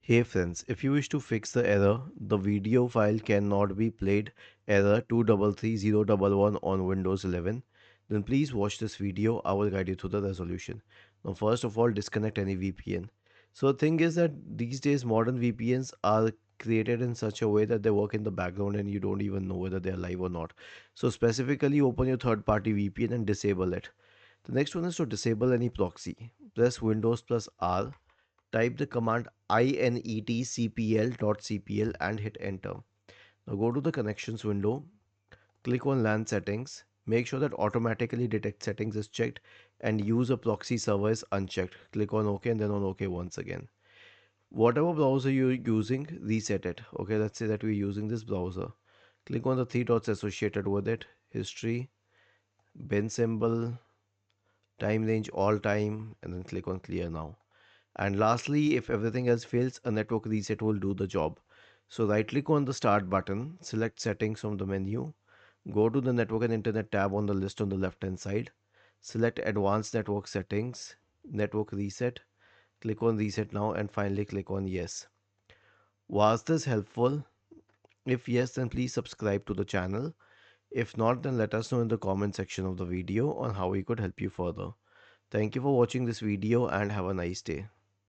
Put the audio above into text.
Hey friends, if you wish to fix the error, the video file cannot be played error 233011 on Windows 11, then please watch this video. I will guide you through the resolution. Now, first of all, disconnect any VPN. So, the thing is that these days modern VPNs are created in such a way that they work in the background and you don't even know whether they are live or not. So, specifically, open your third party VPN and disable it. The next one is to disable any proxy. Press Windows plus R. Type the command inetcpl.cpl and hit enter. Now go to the connections window, click on LAN settings, make sure that automatically detect settings is checked and use a proxy server is unchecked. Click on OK and then on OK once again. Whatever browser you're using, reset it. Okay, let's say that we're using this browser. Click on the three dots associated with it, history, bin symbol, time range all time, and then click on clear now. And lastly, if everything else fails, a network reset will do the job. So right click on the start button, select settings from the menu, go to the network and internet tab on the list on the left hand side, select advanced network settings, network reset, click on reset now and finally click on yes. Was this helpful? If yes, then please subscribe to the channel. If not, then let us know in the comment section of the video on how we could help you further. Thank you for watching this video and have a nice day.